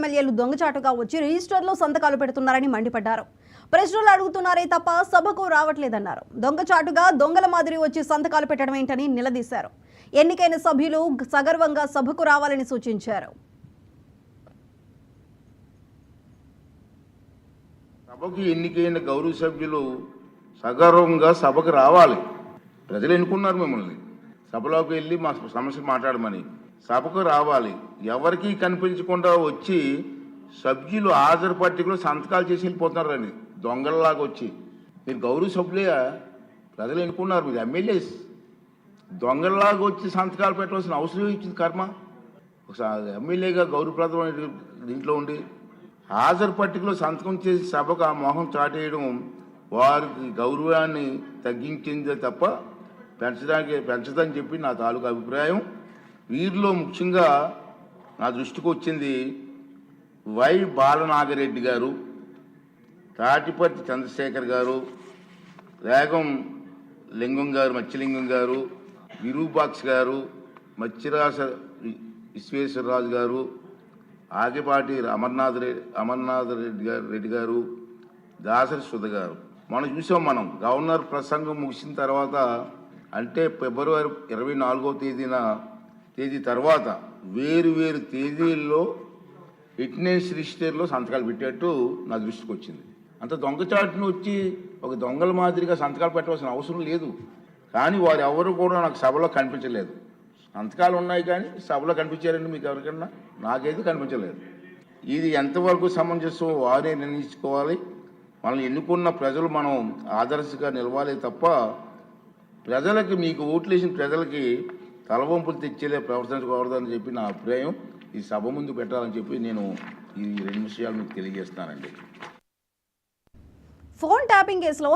ఎమ్మెల్యేలు దొంగచాటుగా వచ్చి రిజిస్టర్లో సంతకాలు పెడుతున్నారని మండిపడ్డారు. ప్రశ్నలు అడుగుతున్నారే తప్ప సభకు రావట్లేదన్నారు. దొంగచాటుగా దొంగల మాదిరి వచ్చి సంతకాలు పెట్టడం ఏంటని నిలదీశారు. ఎన్నికైన సభ్యులు సగర్వంగా సభకు రావాలని సూచించారు. సభకు ఎన్నికైన గౌరవ సభ్యులు సగర్వంగా సభకు రావాలి. ప్రజలు ఎన్నుకున్నారు మిమ్మల్ని, సభలోకి వెళ్ళి మా సమస్య మాట్లాడమని. సభకు రావాలి. ఎవరికి కనిపించకుండా వచ్చి సభ్యులు హాజరు పట్టికలో సంతకాలు చేసి వెళ్ళిపోతున్నారండి దొంగలలాగా వచ్చి. మీరు గౌరవ సభ్యులే, ప్రజలు ఎన్నుకున్నారు, మీరు ఎమ్మెల్యేస్. దొంగలలాగా వచ్చి సంతకాలు పెట్టవలసిన అవసరం ఇచ్చింది కర్మ. ఒకసారి ఎమ్మెల్యేగా గౌరవప్రదమైన దీంట్లో ఉండి హాజరు పట్టికలో సంతకం చేసి సభకు ఆ మొహం చాటేయడం వారికి గౌరవాన్ని తగ్గించిందే తప్ప పెంచదని చెప్పి నా తాలూకు అభిప్రాయం. వీరిలో ముఖ్యంగా నా దృష్టికి వచ్చింది వై బాలనాగిరెడ్డి గారు, తాటిపర్తి చంద్రశేఖర్ గారు, రేగం లింగం గారు, మత్స్యలింగం గారు, విరూపాక్ష గారు, మత్స్యరాస విశ్వేశ్వరరాజు గారు, ఆగిపాటి అమర్నాథ్ రెడ్డి గారు, దాసరి సుధ గారు. మనం చూసాం. మనం గవర్నర్ ప్రసంగం ముగిసిన తర్వాత అంటే ఫిబ్రవరి 24వ తేదీ తర్వాత వేరు తేదీల్లో ఫిట్నెస్ రిజిస్టర్లో సంతకాలు పెట్టేట్టు నా దృష్టికి వచ్చింది. అంత దొంగచాటును వచ్చి ఒక దొంగల మాదిరిగా సంతకాలు పెట్టవలసిన అవసరం లేదు. కానీ వారు ఎవరు కూడా నాకు సభలో కనిపించలేదు. సంతకాలు ఉన్నాయి కానీ సభలో కనిపించారండి మీకు ఎవరికన్నా? నాకైతే కనిపించలేదు. ఇది ఎంతవరకు సమంజసం వారే నిర్ణయించుకోవాలి. మనల్ని ఎన్నుకున్న ప్రజలు మనం ఆదర్శంగా నిలవాలి తప్ప ప్రజలకి, మీకు ఓట్లు వేసిన ప్రజలకి తలవంపులు తెచ్చేలే ప్రవర్తించకూడదని చెప్పి నా అభిప్రాయం. ఈ సభ ముందు పెట్టాలని చెప్పి నేను ఈ 2 విషయాలు మీకు తెలియజేస్తున్నానండి. ఫోన్ ట్యాపింగ్ కేసులో